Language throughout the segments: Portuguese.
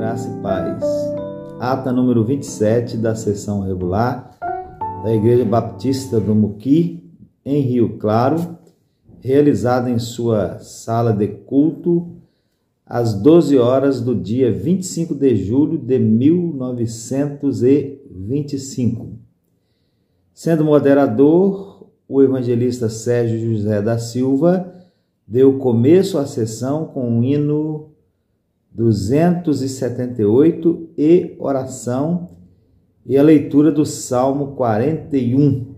graça e paz. Ata número 27 da sessão regular da Igreja Batista do Muqui, em Rio Claro, realizada em sua sala de culto, às 12 horas do dia 25 de julho de 1925. Sendo moderador, o evangelista Sérgio José da Silva deu começo à sessão com o hino 278 e oração, e a leitura do Salmo 41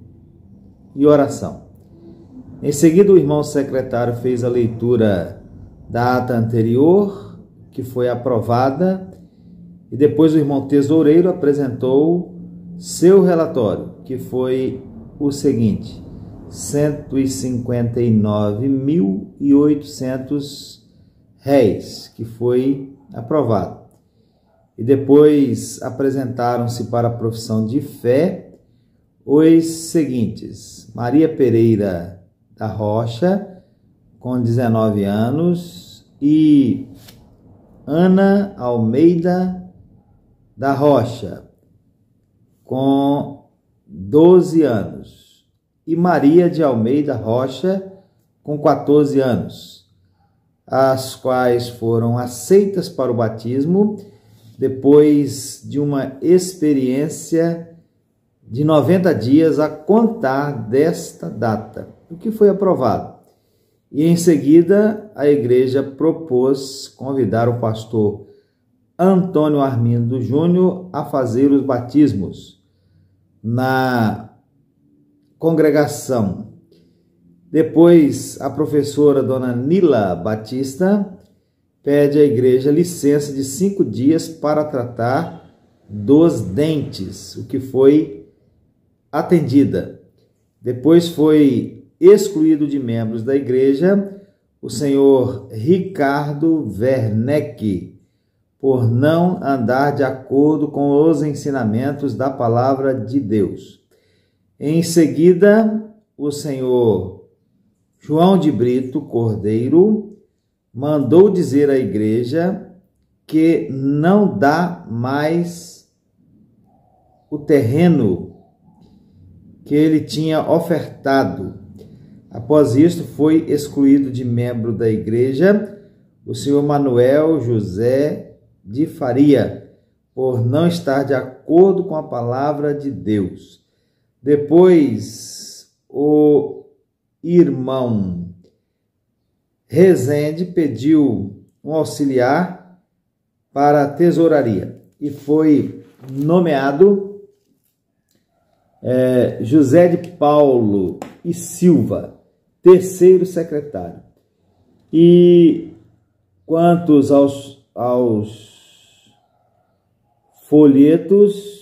e oração. Em seguida, o irmão secretário fez a leitura da ata anterior, que foi aprovada, e depois o irmão tesoureiro apresentou seu relatório, que foi o seguinte: 159.800 réis, que foi aprovado. E depois apresentaram-se para a profissão de fé os seguintes: Maria Pereira da Rocha, com 19 anos, e Ana Almeida da Rocha, com 12 anos, e Maria de Almeida Rocha, com 14 anos, as quais foram aceitas para o batismo depois de uma experiência de 90 dias a contar desta data, o que foi aprovado. E em seguida a igreja propôs convidar o pastor Antônio Armindo Júnior a fazer os batismos na congregação. Depois, a professora dona Nila Batista pede à igreja licença de 5 dias para tratar dos dentes, o que foi atendida. Depois foi excluído de membros da igreja o senhor Ricardo Werneck, por não andar de acordo com os ensinamentos da palavra de Deus. Em seguida, o senhor João de Brito Cordeiro mandou dizer à igreja que não dá mais o terreno que ele tinha ofertado. Após isto, foi excluído de membro da igreja o senhor Manuel José de Faria, por não estar de acordo com a palavra de Deus. Depois, o irmão Rezende pediu um auxiliar para a tesouraria e foi nomeado José de Paulo e Silva, terceiro secretário. E quantos aos folhetos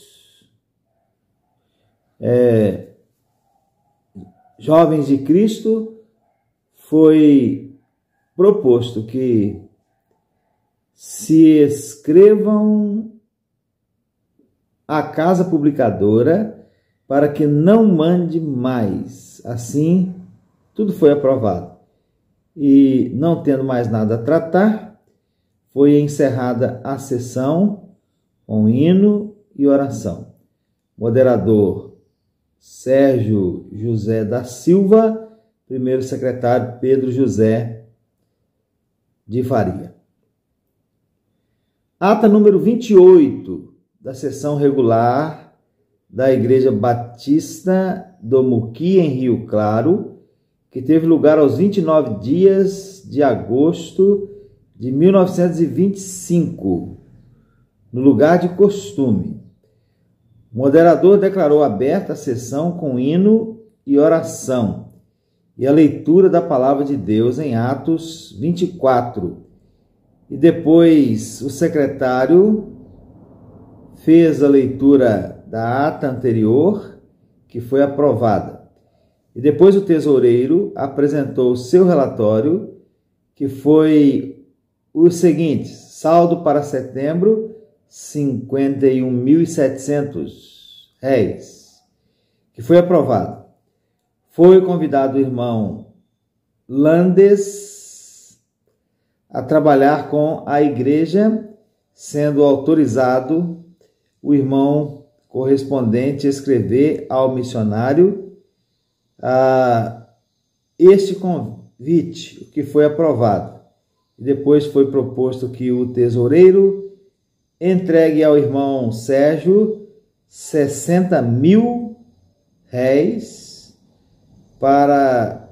Jovens de Cristo, foi proposto que se escrevam à casa publicadora para que não mande mais. Assim, tudo foi aprovado. E, não tendo mais nada a tratar, foi encerrada a sessão com hino e oração. Moderador Sérgio José da Silva, primeiro secretário Pedro José de Faria. Ata número 28 da sessão regular da Igreja Batista do Muqui, em Rio Claro, que teve lugar aos 29 dias de agosto de 1925, no lugar de costume. O moderador declarou aberta a sessão com hino e oração e a leitura da palavra de Deus em Atos 24. E depois o secretário fez a leitura da ata anterior, que foi aprovada. E depois o tesoureiro apresentou o seu relatório, que foi o seguinte: saldo para setembro, 51.700 réis, que foi aprovado. Foi convidado o irmão Landes a trabalhar com a igreja, sendo autorizado o irmão correspondente a escrever ao missionário este convite, que foi aprovado. Depois foi proposto que o tesoureiro entregue ao irmão Sérgio 60 mil réis para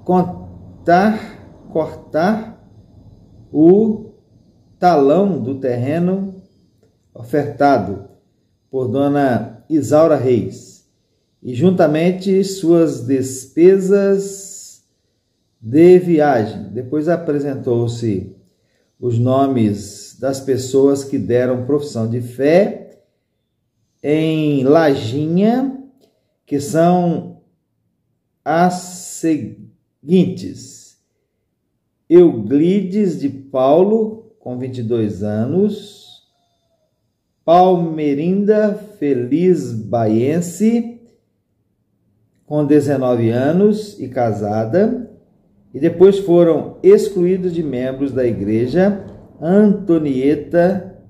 cortar o talão do terreno ofertado por dona Isaura Reis, e juntamente suas despesas de viagem. Depois apresentou-se os nomes das pessoas que deram profissão de fé em Lajinha, que são as seguintes: Euglides de Paulo, com 22 anos, Palmerinda Feliz Baiense, com 19 anos e casada, e depois foram excluídos de membros da igreja Antonieta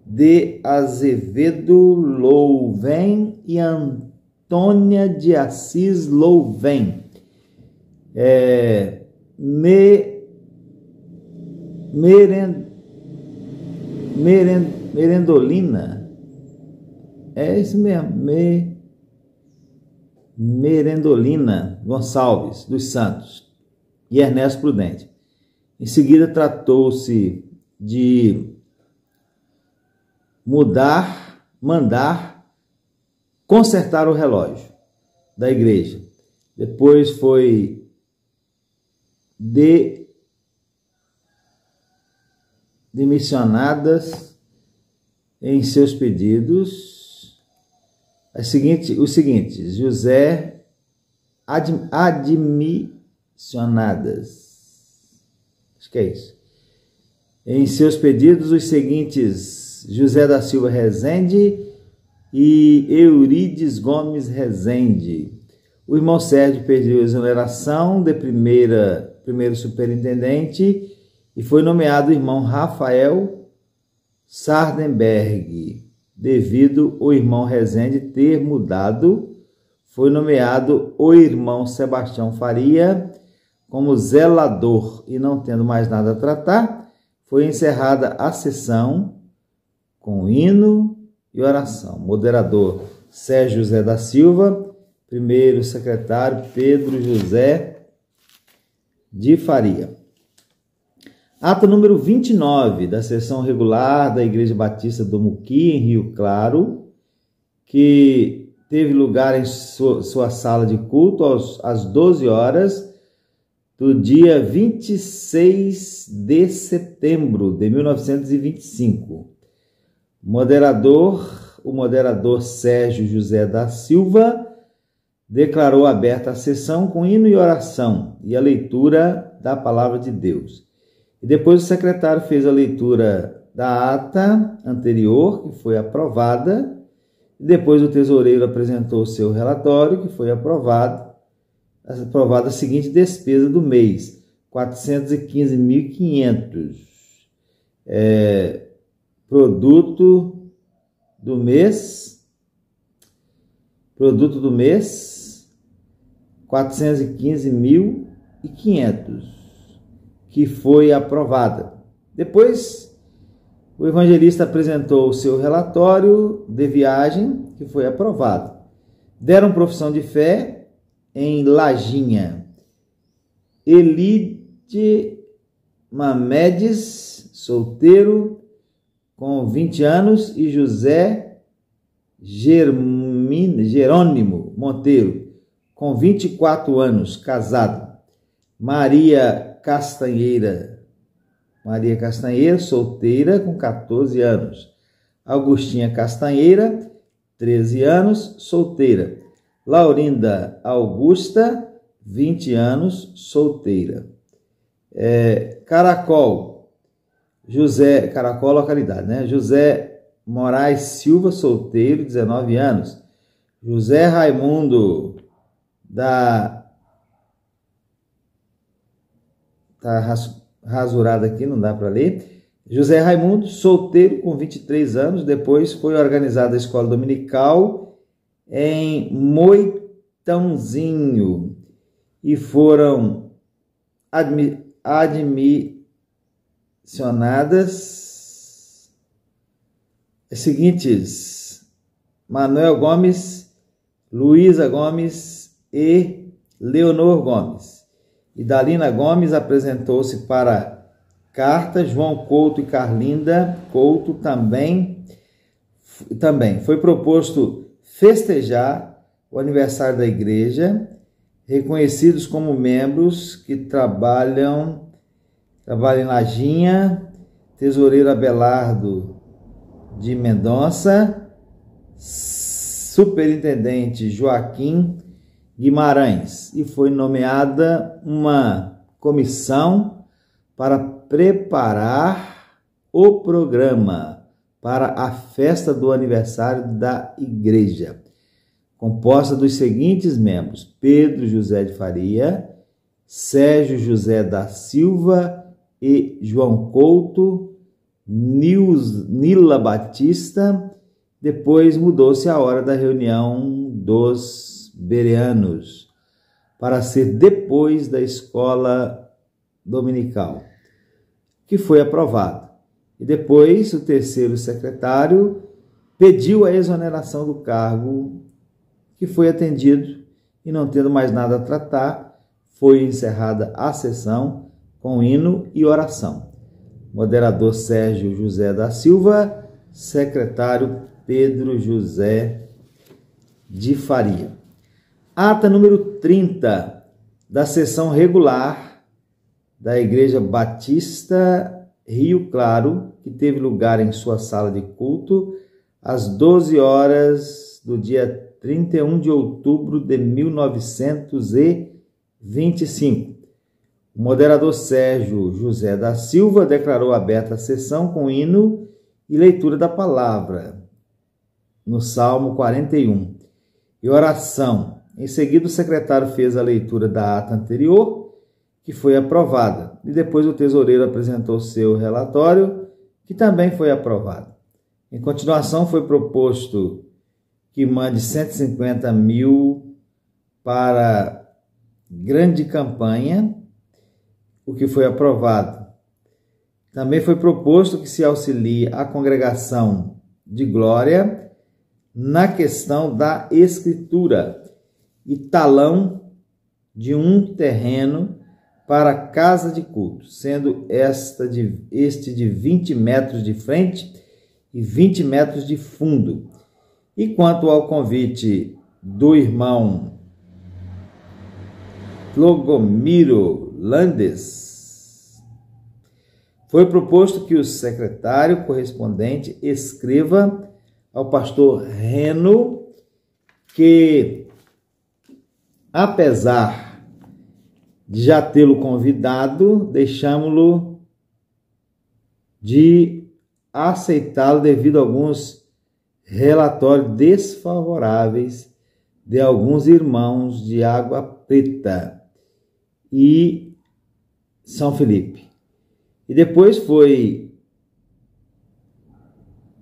de Azevedo Louven e Antônia de Assis Louven. Merendolina, é isso mesmo, Merendolina Gonçalves dos Santos e Ernesto Prudente. Em seguida, tratou-se de mandar consertar o relógio da igreja. Depois foi demissionadas em seus pedidos os seguintes: José admissionadas, acho que é isso. Em seus pedidos os seguintes: José da Silva Rezende e Eurides Gomes Rezende. O irmão Sérgio pediu exoneração de primeiro superintendente e foi nomeado o irmão Rafael Sardenberg. Devido o irmão Rezende ter mudado, foi nomeado o irmão Sebastião Faria como zelador, e não tendo mais nada a tratar, foi encerrada a sessão com hino e oração. Moderador Sérgio José da Silva. Primeiro secretário Pedro José de Faria. Ato número 29 da sessão regular da Igreja Batista do Muqui, em Rio Claro, que teve lugar em sua sala de culto às 12 horas do dia 26 de setembro de 1925. O moderador Sérgio José da Silva declarou aberta a sessão com hino e oração e a leitura da palavra de Deus. E depois o secretário fez a leitura da ata anterior, que foi aprovada, e depois o tesoureiro apresentou o seu relatório, que foi aprovada a seguinte despesa do mês: 415.500. Produto do mês, 415.500, que foi aprovada. Depois, o evangelista apresentou o seu relatório de viagem, que foi aprovado. Deram profissão de fé em Lajinha: Elide Mamedes, solteiro, com 20 anos, e José Jerônimo Monteiro, com 24 anos, casado. Maria Castanheira, solteira, com 14 anos. Augustinha Castanheira, 13 anos, solteira. Laurinda Augusta, 20 anos, solteira. Caracol, localidade, né? José Moraes Silva, solteiro, 19 anos. José Raimundo tá rasurado aqui, não dá para ler. José Raimundo, solteiro com 23 anos, depois foi organizada a escola dominical em Moitãozinho e foram admissionadas as seguintes: Manuel Gomes, Luísa Gomes e Leonor Gomes. Idalina Gomes apresentou-se para Carta, João Couto e Carlinda Couto também foi proposto festejar o aniversário da igreja, reconhecidos como membros que trabalham em Lajinha, tesoureiro Abelardo de Mendonça, superintendente Joaquim Guimarães, e foi nomeada uma comissão para preparar o programa para a festa do aniversário da igreja, composta dos seguintes membros: Pedro José de Faria, Sérgio José da Silva e João Couto, Nila Batista. Depois mudou-se a hora da reunião dos bereanos para ser depois da escola dominical, que foi aprovado. E depois o terceiro secretário pediu a exoneração do cargo, que foi atendido, e não tendo mais nada a tratar, foi encerrada a sessão com hino e oração. Moderador Sérgio José da Silva, secretário Pedro José de Faria. Ata número 30 da sessão regular da Igreja Batista Rio Claro, que teve lugar em sua sala de culto às 12 horas do dia 31 de outubro de 1925. O moderador Sérgio José da Silva declarou aberta a sessão com hino e leitura da palavra no Salmo 41 e oração. Em seguida, o secretário fez a leitura da ata anterior, que foi aprovada, e depois o tesoureiro apresentou seu relatório, que também foi aprovado. Em continuação, foi proposto que mande 150 mil para grande campanha, o que foi aprovado. Também foi proposto que se auxilie a congregação de Glória na questão da escritura e talão de um terreno para casa de culto, sendo este de 20 metros de frente e 20 metros de fundo. E quanto ao convite do irmão Logomiro Landes, foi proposto que o secretário correspondente escreva ao pastor Reno que, apesar de já tê-lo convidado, deixamos-lo de aceitá-lo devido a alguns relatórios desfavoráveis de alguns irmãos de Água Preta e São Felipe. E depois foi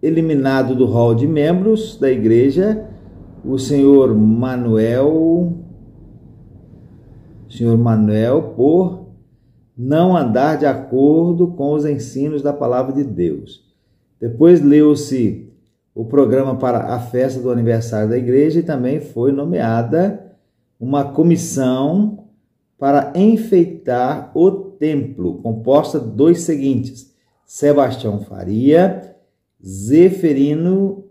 eliminado do hall de membros da igreja o senhor Manuel por não andar de acordo com os ensinos da palavra de Deus. Depois leu-se o programa para a festa do aniversário da igreja e também foi nomeada uma comissão para enfeitar o templo, composta dos seguintes: Sebastião Faria, Zeferino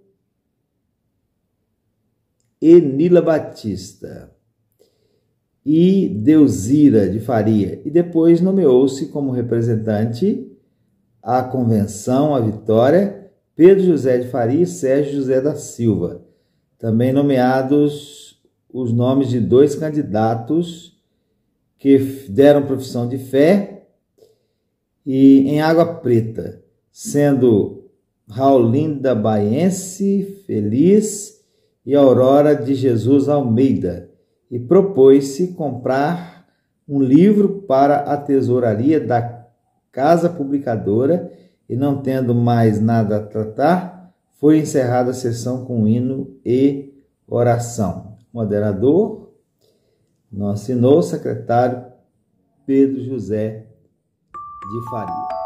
e Nila Batista e Deusira de Faria. E depois nomeou-se como representante à convenção, à Vitória, Pedro José de Faria e Sérgio José da Silva. Também nomeados os nomes de 2 candidatos que deram profissão de fé e em Água Preta, sendo Raulinda Baiense Feliz e Aurora de Jesus Almeida, e propôs-se comprar um livro para a tesouraria da Casa Publicadora e não tendo mais nada a tratar, foi encerrada a sessão com hino e oração. Moderador, não assinou o secretário Pedro José de Faria.